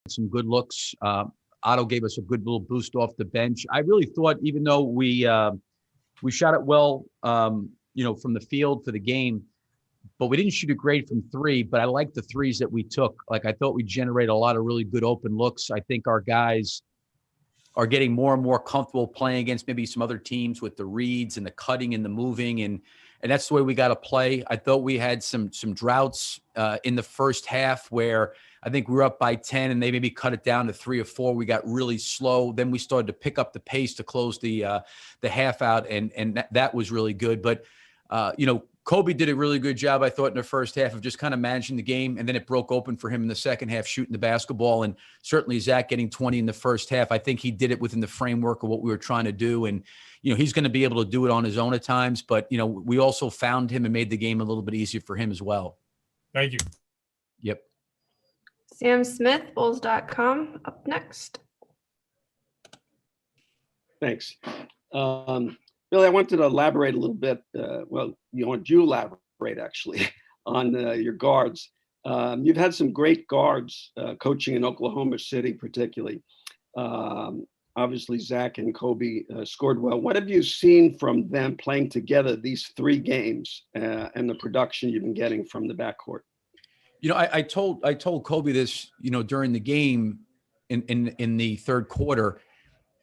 some good looks. Otto gave us a good little boost off the bench. I really thought, even though we shot it well, from the field for the game, but we didn't shoot it great from three. But I liked the threes that we took. Like, I thought we generated a lot of really good open looks. I think our guys are getting more and more comfortable playing against maybe some other teams with the reads and the cutting and the moving, and that's the way we got to play. I thought we had some droughts in the first half where I think we were up by 10 and they maybe cut it down to 3 or 4. We got really slow. Then we started to pick up the pace to close the half out, and that was really good. But Kobe did a really good job, I thought, in the first half of just kind of managing the game, and then it broke open for him in the second half, shooting the basketball, and certainly Zach getting 20 in the first half. I think he did it within the framework of what we were trying to do, and he's going to be able to do it on his own at times, but we also found him and made the game a little bit easier for him as well. Thank you. Yep. Sam Smith, Bulls.com, up next. Thanks. Billy, I wanted to elaborate a little bit. Want you to elaborate, actually, on your guards. You've had some great guards coaching in Oklahoma City, particularly. Obviously, Zach and Kobe scored well. What have you seen from them playing together these 3 games and the production you've been getting from the backcourt? I told Kobe this, during the game in the third quarter.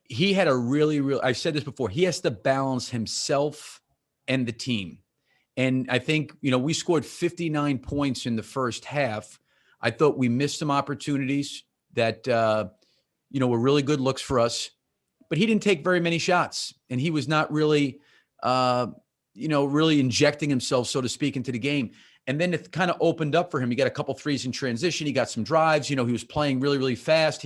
He had a really, I've said this before, he has to balance himself and the team. And I think, we scored 59 points in the first half. I thought we missed some opportunities that, were really good looks for us, but he didn't take very many shots, and he was not really, really injecting himself, so to speak, into the game. And then it kind of opened up for him. He got a couple threes in transition. He got some drives. He was playing really, really fast.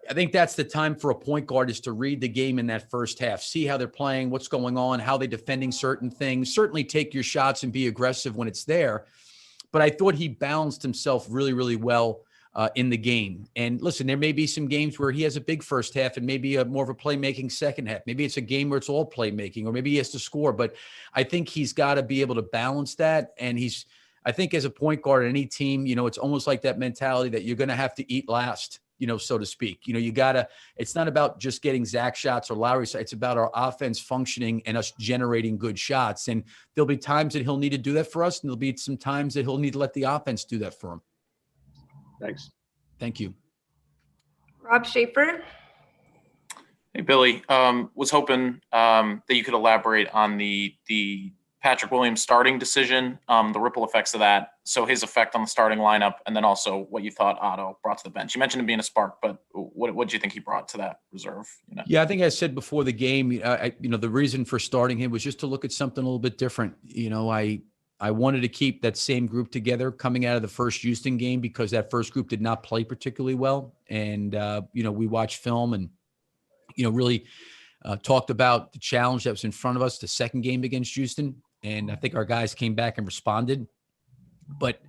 I think that's the time for a point guard, is to read the game in that first half, see how they're playing, what's going on, how they're defending certain things. Certainly take your shots and be aggressive when it's there. But I thought he balanced himself really, really well in the game. And listen, there may be some games where he has a big first half and maybe more of a playmaking second half. Maybe it's a game where it's all playmaking, or maybe he has to score. But I think he's got to be able to balance that. And I think as a point guard at any team, it's almost like that mentality that you're going to have to eat last, so to speak. It's not about just getting Zach shots or Lowry shots. It's about our offense functioning and us generating good shots. And there'll be times that he'll need to do that for us, and there'll be some times that he'll need to let the offense do that for him. Thanks. Thank you. Rob Schaefer. Hey, Billy. Was hoping that you could elaborate on the Patrick Williams starting decision, the ripple effects of that. So his effect on the starting lineup, and then also what you thought Otto brought to the bench. You mentioned him being a spark, but what do you think he brought to that reserve? Yeah, I think I said before the game, the reason for starting him was just to look at something a little bit different. I wanted to keep that same group together coming out of the first Houston game, because that first group did not play particularly well. And, we watched film and, really talked about the challenge that was in front of us, the second game against Houston. And I think our guys came back and responded. But,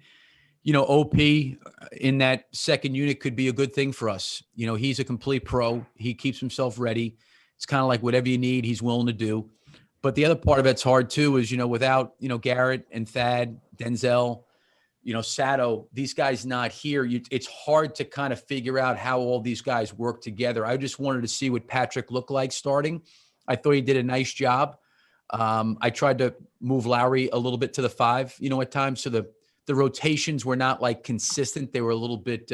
OP in that second unit could be a good thing for us. He's a complete pro. He keeps himself ready. It's kind of like whatever you need, he's willing to do. But the other part of it's hard too is, without, Garrett and Thad, Denzel, Sato, these guys not here, it's hard to kind of figure out how all these guys work together. I just wanted to see what Patrick looked like starting. I thought he did a nice job. I tried to move Lowry a little bit to the 5, at times. So the rotations were not like consistent. They were a little bit,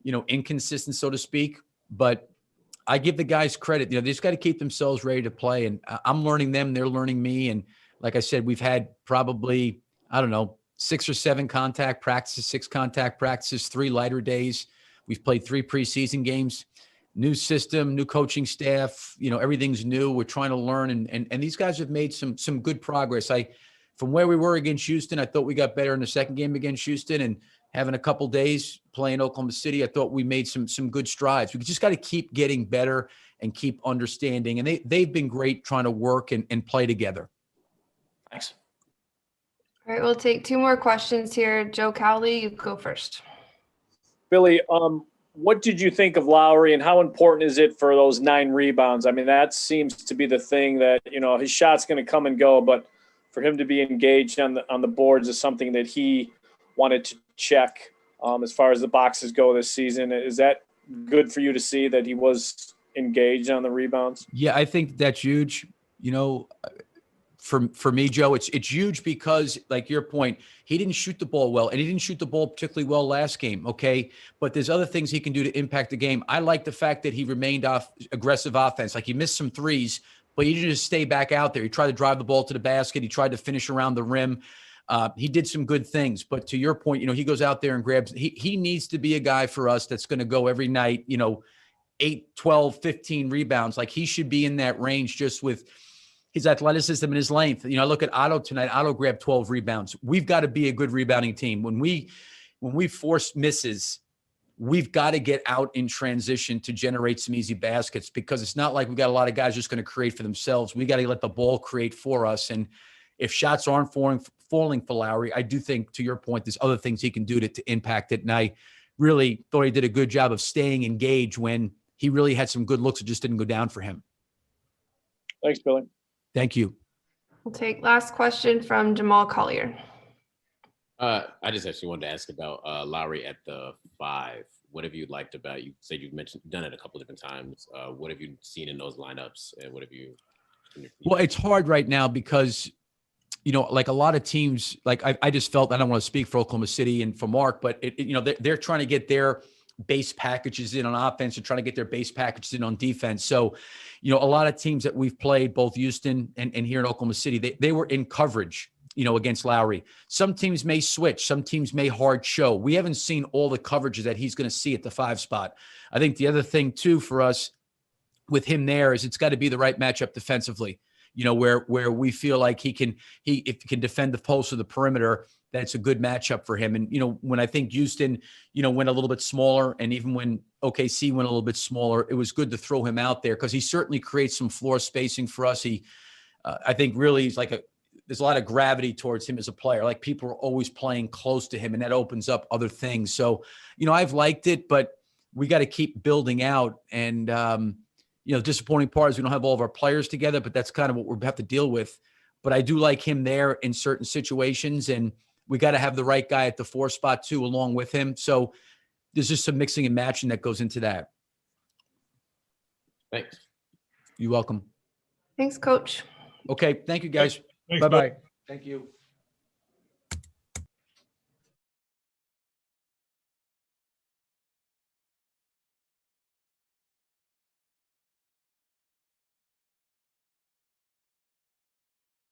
inconsistent, so to speak. But I give the guys credit. They just got to keep themselves ready to play. And I'm learning them. They're learning me. And like I said, we've had probably, 6 or 7 contact practices, 6 contact practices, 3 lighter days. We've played 3 preseason games. New system, new coaching staff, everything's new. We're trying to learn. And these guys have made some good progress. From where we were against Houston, I thought we got better in the second game against Houston, and having a couple days playing Oklahoma City, I thought we made some good strides. We just got to keep getting better and keep understanding. And they've been great trying to work and play together. Thanks. All right, we'll take 2 more questions here. Joe Cowley, you go first. Billy, what did you think of Lowry, and how important is it for those 9 rebounds? I mean, that seems to be the thing that, his shot's going to come and go, but for him to be engaged on the boards is something that he wanted to check. as far as the boxes go this season. Is that good for you to see that he was engaged on the rebounds? Yeah, I think that's huge. For me, Joe, it's huge because, like your point, he didn't shoot the ball well, and he didn't shoot the ball particularly well last game. Okay, but there's other things he can do to impact the game. I like the fact that he remained off aggressive offense. Like, he missed some threes, but he didn't just stay back out there. He tried to drive the ball to the basket. He tried to finish around the rim. He did some good things. But to your point, he goes out there and grabs. He needs to be a guy for us that's going to go every night. 8, 12, 15 rebounds. Like, he should be in that range just with his athleticism and his length. I look at Otto tonight. Otto grabbed 12 rebounds. We've got to be a good rebounding team. When we force misses, we've got to get out in transition to generate some easy baskets, because it's not like we've got a lot of guys just going to create for themselves. We got to let the ball create for us. And if shots aren't falling for Lowry, I do think, to your point, there's other things he can do to impact it. And I really thought he did a good job of staying engaged when he really had some good looks that just didn't go down for him. Thanks, Billy. Thank you. We'll take last question from Jamal Collier. I just actually wanted to ask about Lowry at the 5. What have you liked about, you said you've done it a couple of different times. What have you seen in those lineups, and what have you? Well, it's hard right now because, like a lot of teams, like I just felt, I don't want to speak for Oklahoma City and for Mark, but they're trying to get their base packages in on offense and trying to get their base packages in on defense. So, a lot of teams that we've played, both Houston and here in Oklahoma City, they were in coverage, against Lowry. Some teams may switch. Some teams may hard show. We haven't seen all the coverages that he's going to see at the 5 spot. I think the other thing too for us with him there is it's got to be the right matchup defensively, where we feel like if he can defend the post or the perimeter, that's a good matchup for him. And, when I think Houston, went a little bit smaller, and even when OKC went a little bit smaller, it was good to throw him out there because he certainly creates some floor spacing for us. I think really he's there's a lot of gravity towards him as a player. Like, people are always playing close to him, and that opens up other things. So, I've liked it, but we got to keep building out. And, disappointing part is we don't have all of our players together, but that's kind of what we have to deal with. But I do like him there in certain situations, and we got to have the right guy at the 4 spot too, along with him. So there's just some mixing and matching that goes into that. Thanks. You're welcome. Thanks, Coach. Okay. Thank you, guys. Thanks, Bye-bye. Bill. Thank you.